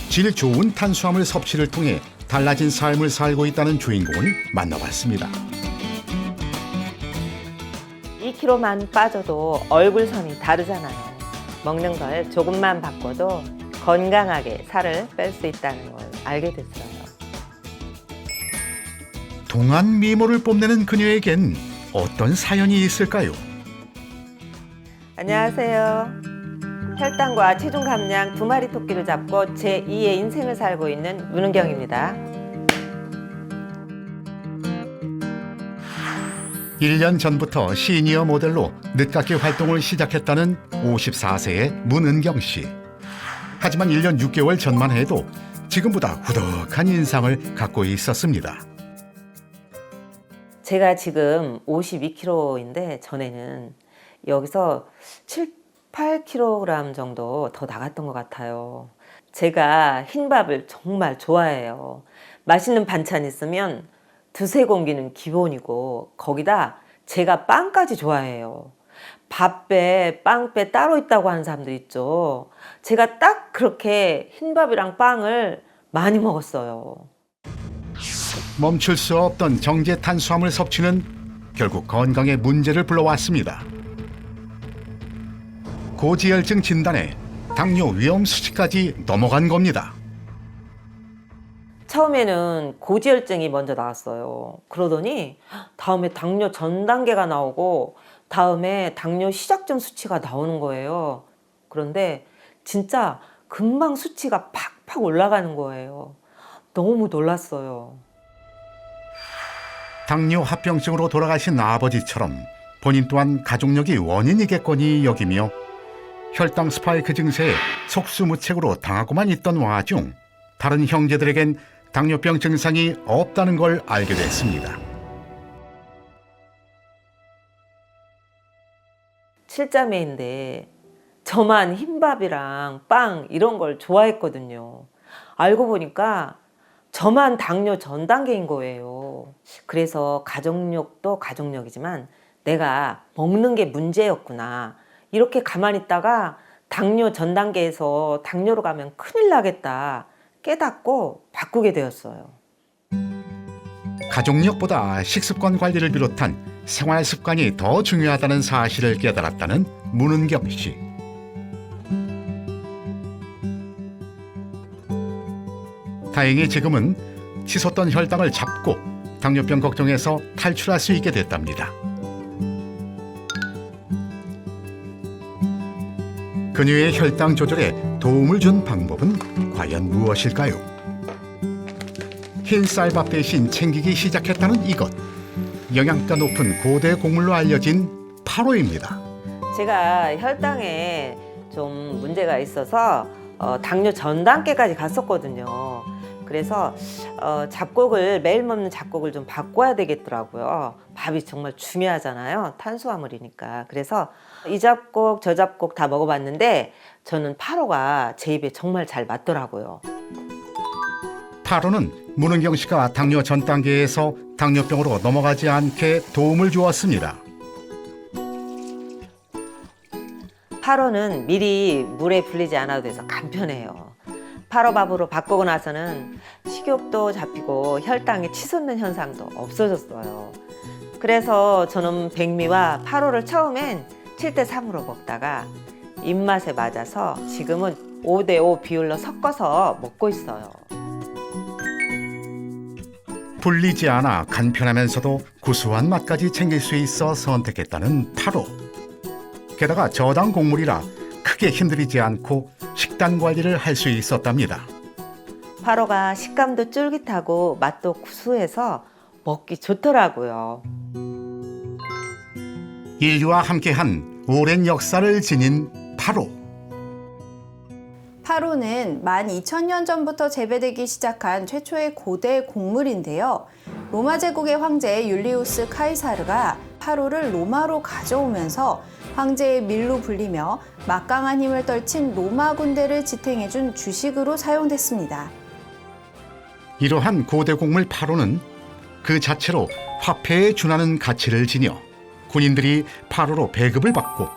질 좋은 탄수화물 섭취를 통해 달라진 삶을 살고 있다는 주인공을 만나봤습니다. 2kg만 빠져도 얼굴선이 다르잖아요. 먹는 걸 조금만 바꿔도 건강하게 살을 뺄 수 있다는 걸 알게 됐어요. 동안 미모를 뽐내는 그녀에겐 어떤 사연이 있을까요? 안녕하세요. 혈당과 체중 감량 두 마리 토끼를 잡고 제2의 인생을 살고 있는 문은경입니다. 1년 전부터 시니어 모델로 늦깎이 활동을 시작했다는 54세의 문은경 씨. 하지만 1년 6개월 전만 해도 지금보다 후덕한 인상을 갖고 있었습니다. 제가 지금 52kg인데 전에는 여기서 7, 8kg 정도 더 나갔던 것 같아요. 제가 흰밥을 정말 좋아해요. 맛있는 반찬 있으면 두세 공기는 기본이고 거기다 제가 빵까지 좋아해요. 밥 빼, 빵 빼 따로 있다고 하는 사람들 있죠. 제가 딱 그렇게 흰밥이랑 빵을 많이 먹었어요. 멈출 수 없던 정제 탄수화물 섭취는 결국 건강에 문제를 불러왔습니다. 고지혈증 진단에 당뇨 위험 수치까지 넘어간 겁니다. 처음에는 고지혈증이 먼저 나왔어요. 그러더니 다음에 당뇨 전 단계가 나오고 다음에 당뇨 시작점 수치가 나오는 거예요. 그런데 진짜 금방 수치가 팍팍 올라가는 거예요. 너무 놀랐어요. 당뇨 합병증으로 돌아가신 아버지처럼 본인 또한 가족력이 원인이겠거니 여기며 혈당 스파이크 증세에 속수무책으로 당하고만 있던 와중 다른 형제들에겐 당뇨병 증상이 없다는 걸 알게 됐습니다. 칠자매인데 저만 흰밥이랑 빵 이런 걸 좋아했거든요. 알고 보니까 저만 당뇨 전 단계인 거예요. 그래서 가족력도 가족력이지만 내가 먹는 게 문제였구나. 이렇게 가만히 있다가 당뇨 전 단계에서 당뇨로 가면 큰일 나겠다 깨닫고 바꾸게 되었어요. 가족력보다 식습관 관리를 비롯한 생활 습관이 더 중요하다는 사실을 깨달았다는 문은경 씨. 다행히 지금은 치솟던 혈당을 잡고 당뇨병 걱정에서 탈출할 수 있게 됐답니다. 그녀의 혈당 조절에 도움을 준 방법은 과연 무엇일까요? 흰 쌀밥 대신 챙기기 시작했다는 이것. 영양가 높은 고대 곡물로 알려진 파로입니다. 제가 혈당에 좀 문제가 있어서 당뇨 전 단계까지 갔었거든요. 그래서 잡곡을 매일 먹는 잡곡을 좀 바꿔야 되겠더라고요. 밥이 정말 중요하잖아요. 탄수화물이니까. 그래서 이 잡곡 저 잡곡 다 먹어봤는데 저는 파로가 제 입에 정말 잘 맞더라고요. 파로는 문은경 씨가 당뇨 전 단계에서 당뇨병으로 넘어가지 않게 도움을 주었습니다. 파로는 미리 물에 불리지 않아도 돼서 간편해요. 파로밥으로 바꾸고 나서는 식욕도 잡히고 혈당이 치솟는 현상도 없어졌어요. 그래서 저는 백미와 파로를 처음엔 7대3으로 먹다가 입맛에 맞아서 지금은 5대5 비율로 섞어서 먹고 있어요. 불리지 않아 간편하면서도 구수한 맛까지 챙길 수 있어 선택했다는 파로. 게다가 저당 곡물이라 크게 힘들이지 않고 식단 관리를 할 수 있었답니다. 파로가 식감도 쫄깃하고 맛도 구수해서 먹기 좋더라고요. 인류와 함께한 오랜 역사를 지닌 파로. 파로는 12,000년 전부터 재배되기 시작한 최초의 고대 곡물인데요. 로마 제국의 황제 율리우스 카이사르가 파로를 로마로 가져오면서 황제의 밀로 불리며 막강한 힘을 떨친 로마 군대를 지탱해준 주식으로 사용됐습니다. 이러한 고대 곡물 파로는 그 자체로 화폐에 준하는 가치를 지녀 군인들이 파로로 배급을 받고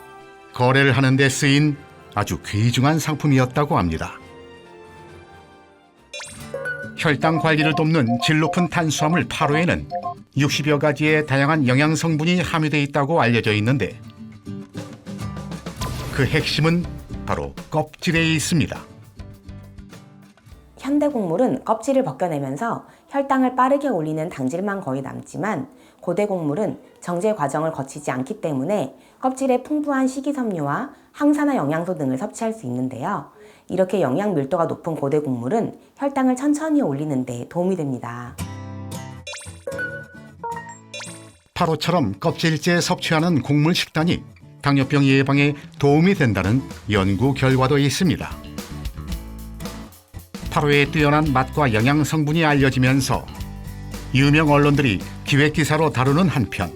거래를 하는 데 쓰인 아주 귀중한 상품이었다고 합니다. 혈당 관리를 돕는 질 높은 탄수화물 파로에는 60여 가지의 다양한 영양 성분이 함유되어 있다고 알려져 있는데 그 핵심은 바로 껍질에 있습니다. 현대곡물은 껍질을 벗겨내면서 혈당을 빠르게 올리는 당질만 거의 남지만 고대곡물은 정제 과정을 거치지 않기 때문에 껍질에 풍부한 식이섬유와 항산화 영양소 등을 섭취할 수 있는데요. 이렇게 영양 밀도가 높은 고대곡물은 혈당을 천천히 올리는 데 도움이 됩니다. 파로처럼 껍질째 섭취하는 곡물 식단이 당뇨병 예방에 도움이 된다는 연구 결과도 있습니다. 파로의 뛰어난 맛과 영양 성분이 알려지면서 유명 언론들이 기획 기사로 다루는 한편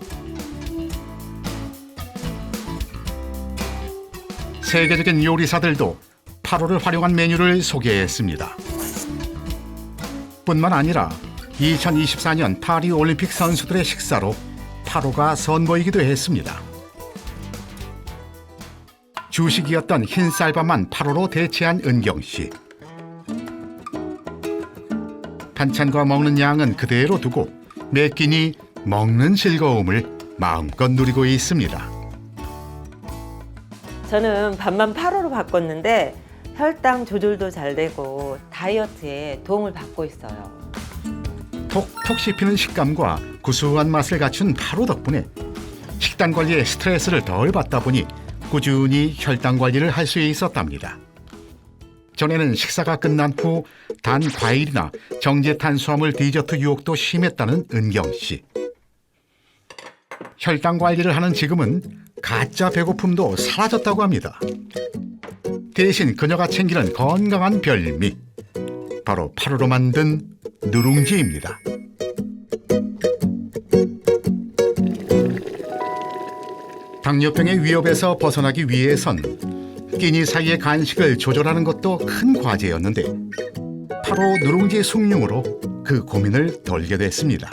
세계적인 요리사들도 파로를 활용한 메뉴를 소개했습니다. 뿐만 아니라 2024년 파리 올림픽 선수들의 식사로 파로가 선보이기도 했습니다. 주식이었던 흰 쌀밥만 파로로 대체한 은경 씨. 반찬과 먹는 양은 그대로 두고 매 끼니 먹는 즐거움을 마음껏 누리고 있습니다. 저는 밥만 파로로 바꿨는데 혈당 조절도 잘 되고 다이어트에 도움을 받고 있어요. 톡톡 씹히는 식감과 구수한 맛을 갖춘 파로 덕분에 식단 관리에 스트레스를 덜 받다 보니 꾸준히 혈당 관리를 할 수 있었답니다. 전에는 식사가 끝난 후 단 과일이나 정제 탄수화물 디저트 유혹도 심했다는 은경 씨. 혈당 관리를 하는 지금은 가짜 배고픔도 사라졌다고 합니다. 대신 그녀가 챙기는 건강한 별미, 바로 파로로 만든 누룽지입니다. 당뇨병의 위협에서 벗어나기 위해선 끼니 사이의 간식을 조절하는 것도 큰 과제였는데 파로 누룽지 숭늉으로 그 고민을 덜게 됐습니다.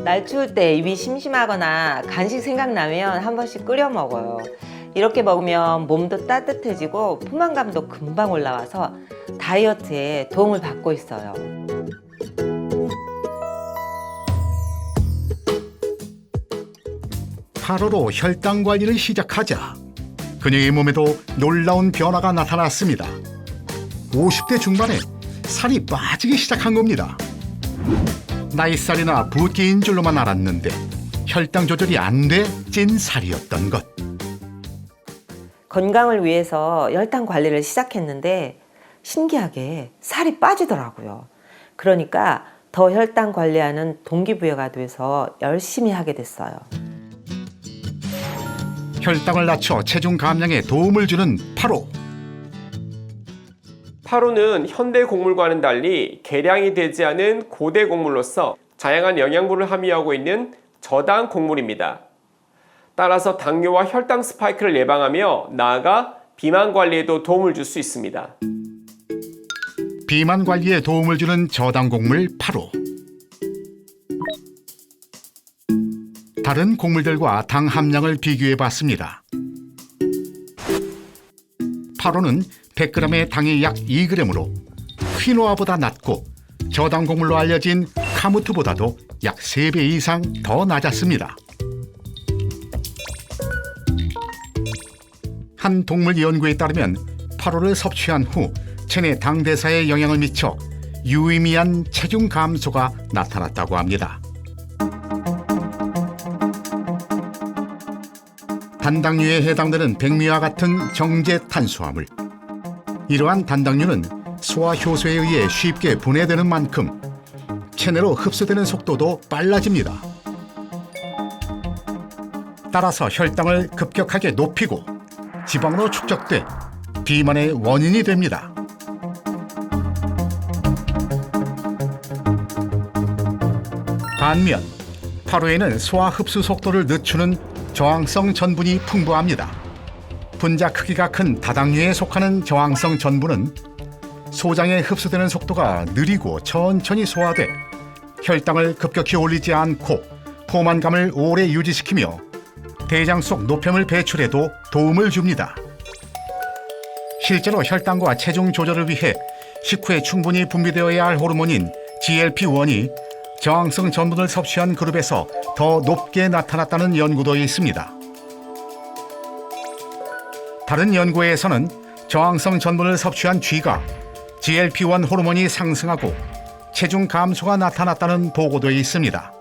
날 추울 때 입이 심심하거나 간식 생각나면 한 번씩 끓여 먹어요. 이렇게 먹으면 몸도 따뜻해지고 포만감도 금방 올라와서 다이어트에 도움을 받고 있어요. 파로로 혈당 관리를 시작하자 그녀의 몸에도 놀라운 변화가 나타났습니다. 50대 중반에 살이 빠지기 시작한 겁니다. 나이살이나 붓기인 줄로만 알았는데 혈당 조절이 안 돼 찐 살이었던 것. 건강을 위해서 혈당 관리를 시작했는데 신기하게 살이 빠지더라고요. 그러니까 더 혈당 관리하는 동기부여가 돼서 열심히 하게 됐어요. 혈당을 낮춰 체중 감량에 도움을 주는 파로. 파로는 현대 곡물과는 달리 계량이 되지 않은 고대 곡물로서 다양한 영양분을 함유하고 있는 저당 곡물입니다. 따라서 당뇨와 혈당 스파이크를 예방하며 나아가 비만 관리에도 도움을 줄 수 있습니다. 비만 관리에 도움을 주는 저당 곡물 파로. 다른 곡물들과 당 함량을 비교해 봤습니다. 파로는 100g의 당이 약 2g으로 퀴노아보다 낮고 저당 곡물로 알려진 카무트보다도 약 3배 이상 더 낮았습니다. 한 동물 연구에 따르면 파로를 섭취한 후 체내 당 대사에 영향을 미쳐 유의미한 체중 감소가 나타났다고 합니다. 단당류에 해당되는 백미와 같은 정제 탄수화물. 이러한 단당류는 소화 효소에 의해 쉽게 분해되는 만큼 체내로 흡수되는 속도도 빨라집니다. 따라서 혈당을 급격하게 높이고 지방으로 축적돼 비만의 원인이 됩니다. 반면 파로에는 소화 흡수 속도를 늦추는 저항성 전분이 풍부합니다. 분자 크기가 큰 다당류에 속하는 저항성 전분은 소장에 흡수되는 속도가 느리고 천천히 소화돼 혈당을 급격히 올리지 않고 포만감을 오래 유지시키며 대장 속 노폐물 배출에도 도움을 줍니다. 실제로 혈당과 체중 조절을 위해 식후에 충분히 분비되어야 할 호르몬인 GLP-1이 저항성 전분을 섭취한 그룹에서 더 높게 나타났다는 연구도 있습니다. 다른 연구에서는 저항성 전분을 섭취한 쥐가 GLP-1 호르몬이 상승하고 체중 감소가 나타났다는 보고도 있습니다.